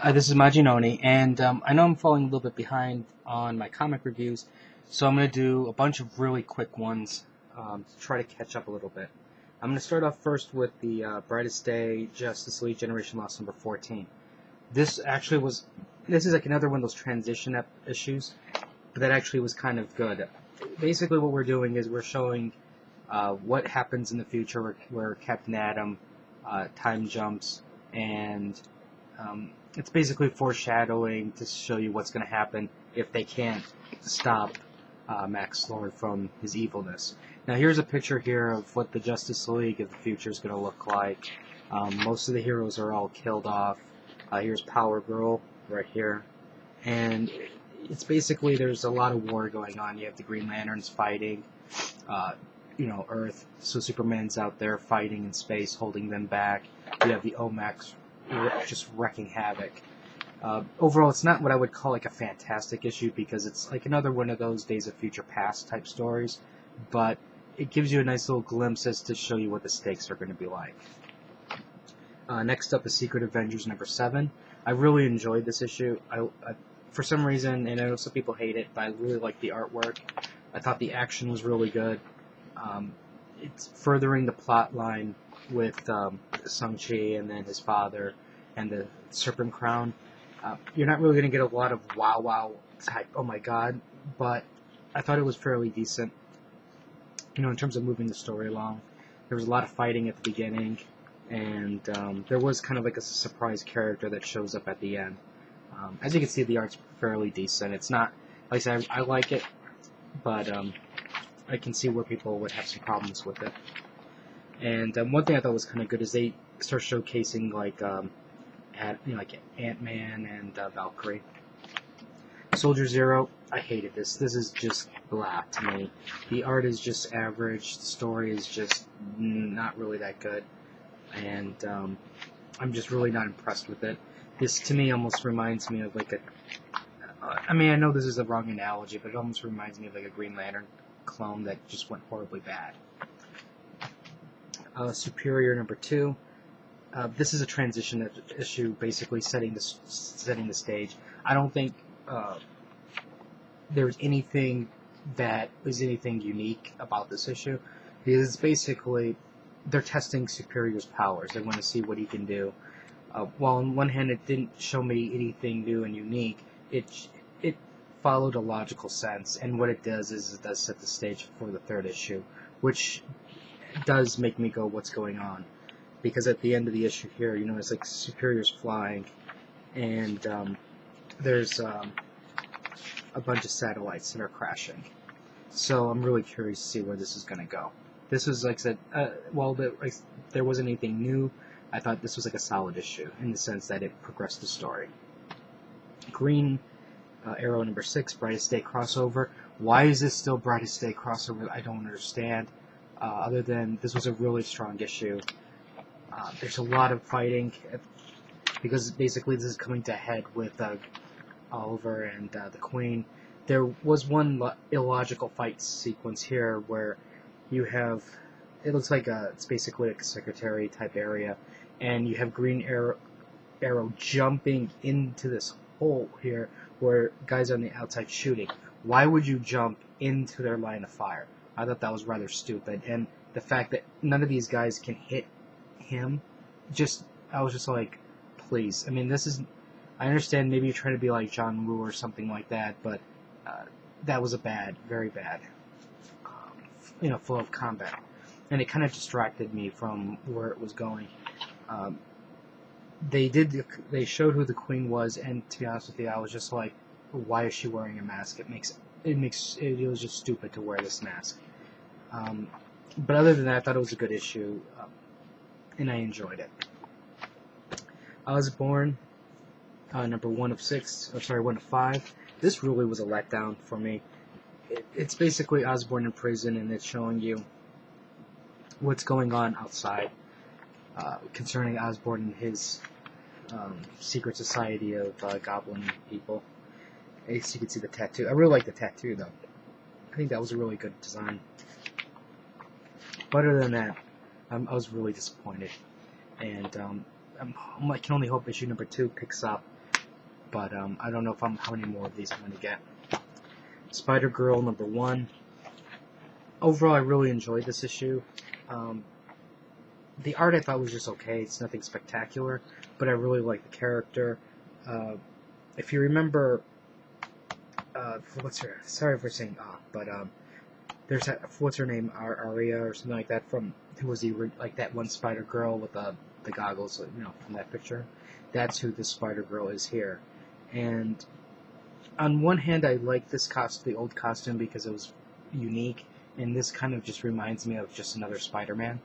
This is Majinoni, and I know I'm falling a little bit behind on my comic reviews, so I'm going to do a bunch of really quick ones to try to catch up a little bit. I'm going to start off first with the Brightest Day Justice League Generation Loss number 14. This is like another one of those transition issues, but that actually was kind of good. Basically, what we're doing is we're showing what happens in the future where Captain Atom time jumps, and it's basically foreshadowing to show you what's going to happen if they can't stop Max Lord from his evilness. Now here's a picture here of what the Justice League of the future is going to look like. Most of the heroes are all killed off. Here's Power Girl right here. And it's basically, there's a lot of war going on. You have the Green Lanterns fighting, Earth. So Superman's out there fighting in space, holding them back. You have the Omax just wrecking havoc. Overall, it's not what I would call like a fantastic issue because it's like another one of those Days of Future Past type stories, but it gives you a nice little glimpse as to show you what the stakes are going to be like. Next up is Secret Avengers number 7. I really enjoyed this issue. For some reason, and I know some people hate it, but I really liked the artwork. I thought the action was really good. It's furthering the plot line with Shang-Chi and then his father and the Serpent Crown. You're not really going to get a lot of wow type, oh my god, but I thought it was fairly decent. In terms of moving the story along. There was a lot of fighting at the beginning, and there was kind of like a surprise character that shows up at the end. As you can see, the art's fairly decent. It's not, like I said, I like it, but I can see where people would have some problems with it. And one thing I thought was kind of good is they start showcasing like Ant-Man and Valkyrie. Soldier Zero, I hated this. This is just blah to me. The art is just average. The story is just not really that good, and I'm just really not impressed with it. This to me almost reminds me of like a. I mean, I know this is a wrong analogy, but it almost reminds me of like a Green Lantern clone that just went horribly bad. Superior number 2. This is a transition issue, basically setting the stage. I don't think there's anything that is anything unique about this issue, because it's basically they're testing Superior's powers. They want to see what he can do. While on one hand it didn't show me anything new and unique, it followed a logical sense, and what it does is it does set the stage for the 3rd issue, which does make me go, what's going on? Because at the end of the issue here, it's like Superior's flying, and there's a bunch of satellites that are crashing. So I'm really curious to see where this is going to go. This was, like I said, there wasn't anything new. I thought this was like a solid issue in the sense that it progressed the story. Green Arrow number 6, Brightest Day crossover. Why is this still Brightest Day crossover? I don't understand. Other than this was a really strong issue. There's a lot of fighting because basically this is coming to a head with Oliver and the Queen. There was one illogical fight sequence here where you have, it looks like it's basically like a secretary type area, and you have Green Arrow jumping into this hole here where guys are on the outside shooting. Why would you jump into their line of fire? I thought that was rather stupid, and the fact that none of these guys can hit him, I was just like, please. I mean, I understand maybe you're trying to be like John Woo or something like that, but that was very bad, flow of combat, and it kind of distracted me from where it was going. They showed who the Queen was, and to be honest with you, I was just like, why is she wearing a mask? It was just stupid to wear this mask. But other than that, I thought it was a good issue, and I enjoyed it. Osborn, number 1 of 5. This really was a letdown for me. It's basically Osborn in prison, and it's showing you what's going on outside concerning Osborn and his secret society of goblin people. As you can see the tattoo. I really like the tattoo, though. I think that was a really good design. But other than that, I was really disappointed. And I can only hope issue number 2 picks up but I don't know if how many more of these I'm going to get. Spider-Girl #1. Overall, I really enjoyed this issue. The art I thought was just okay. It's nothing spectacular, but I really like the character. If you remember, what's her? Sorry for saying but there's that, what's her name, Aria or something like that, from who was like that one Spider Girl with the goggles, you know, from that picture. That's who this Spider Girl is here. And on one hand, I like this the old costume, because it was unique, and this kind of just reminds me of just another Spider-Man.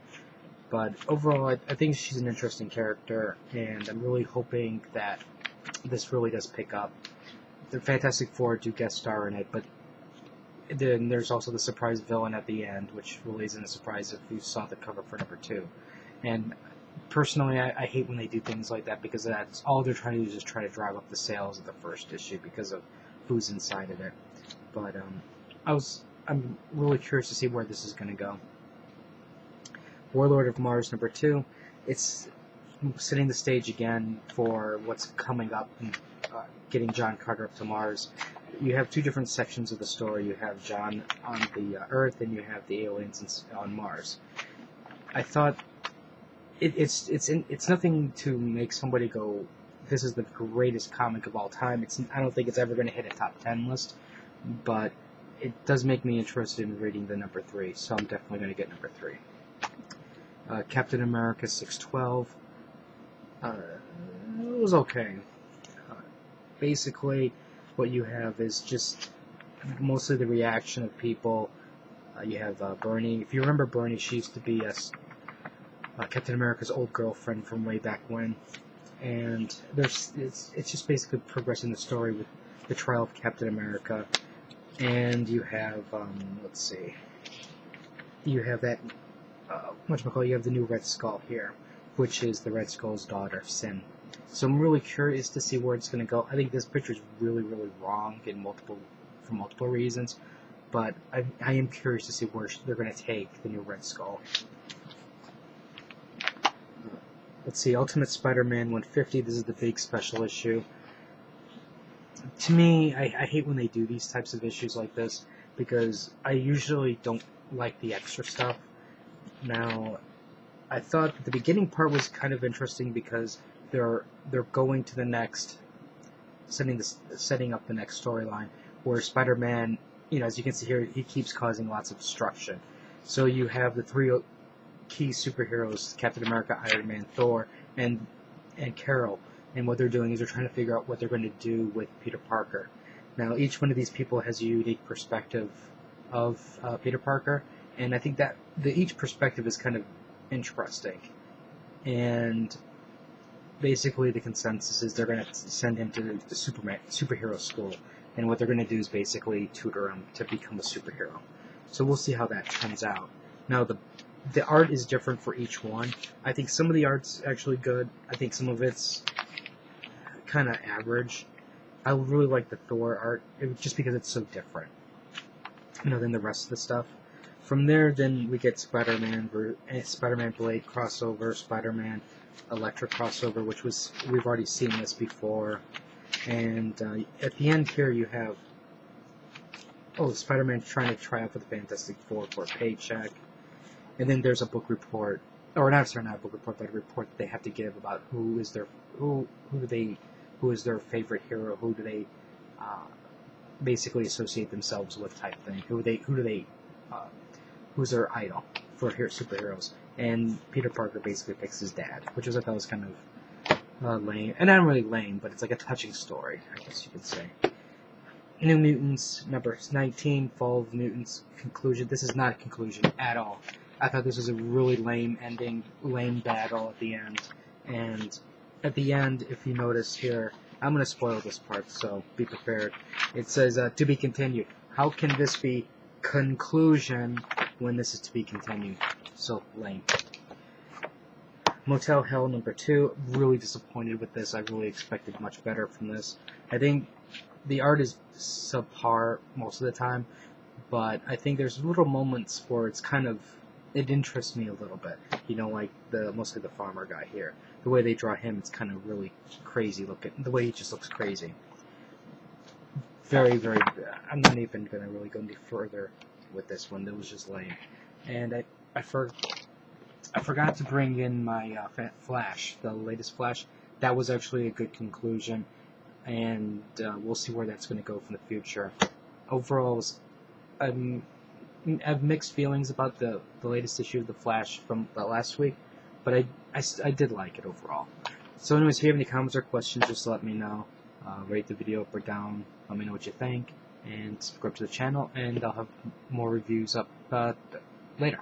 But overall, I think she's an interesting character, and I'm really hoping that this really does pick up. The Fantastic Four do guest star in it, but then there's also the surprise villain at the end, which really isn't a surprise if you saw the cover for #2. And personally, I hate when they do things like that, because that's all they're trying to do is just try to drive up the sales of the first issue because of who's inside of it. But I'm really curious to see where this is going to go. Warlord of Mars #2. It's setting the stage again for what's coming up and getting John Carter up to Mars. You have two different sections of the story. You have John on the Earth, and you have the aliens on Mars. I thought it's nothing to make somebody go, this is the greatest comic of all time. I don't think it's ever going to hit a top 10 list, but it does make me interested in reading the #3, so I'm definitely going to get #3. Captain America 612. It was okay. Basically, what you have is just mostly the reaction of people. You have Bernie. If you remember Bernie, she used to be Captain America's old girlfriend from way back when. And it's just basically progressing the story with the trial of Captain America. And you have, let's see, you have that, you have the new Red Skull here, which is the Red Skull's daughter, Sin. So I'm really curious to see where it's going to go. I think this picture is really, really wrong for multiple reasons, but I am curious to see where they're going to take the new Red Skull. Let's see, Ultimate Spider-Man 150. This is the big special issue. To me, I hate when they do these types of issues like this, because I usually don't like the extra stuff. Now, I thought the beginning part was kind of interesting, because they're going to the next, setting up the next storyline, where Spider-Man, you know, as you can see here, he keeps causing lots of destruction. So you have the three key superheroes, Captain America, Iron Man, Thor, and Carol. And what they're doing is they're trying to figure out what they're going to do with Peter Parker. Now, each one of these people has a unique perspective of Peter Parker, and I think that each perspective is kind of interesting. And basically, the consensus is they're going to send him to the superhero school, and what they're going to do is basically tutor him to become a superhero. So we'll see how that turns out. Now, the art is different for each one. I think some of the art's actually good. I think some of it's kind of average. I really like the Thor art, just because it's so different, you know, than the rest of the stuff. From there, then we get Spider-Man Blade crossover, Spider-Man Electra crossover, which we've already seen this before. And at the end here, you have Spider-Man trying to try out for the Fantastic Four for a paycheck. And then there's a book report, or not a book report, but a report that they have to give about who is their favorite hero, who do they basically associate themselves with, type thing. Who's their idol for superheroes? And Peter Parker basically picks his dad, which I thought was kind of lame, and not really lame, but it's like a touching story, I guess you could say. New Mutants #19, Fall of Mutants conclusion. This is not a conclusion at all. I thought this was a really lame ending, lame battle at the end. And at the end, if you notice here, I'm going to spoil this part, so be prepared. It says, to be continued. How can this be conclusion when this is to be continued? So lame. Motel Hell #2. Really disappointed with this. I really expected much better from this. I think the art is subpar most of the time, but I think there's little moments where it's kind of it interests me a little bit. You know, like mostly the farmer guy here. The way they draw him, it's kind of really crazy looking. The way he just looks crazy. Very, very. I'm not even gonna really go any further with this one. It was just lame, and I forgot to bring in my Flash, the latest Flash. That was actually a good conclusion, and we'll see where that's going to go for the future. Overall, I have mixed feelings about the latest issue of the Flash from last week, but I did like it overall. So anyways, if you have any comments or questions, just let me know. Rate the video up or down, let me know what you think, and subscribe to the channel, and I'll have more reviews up later.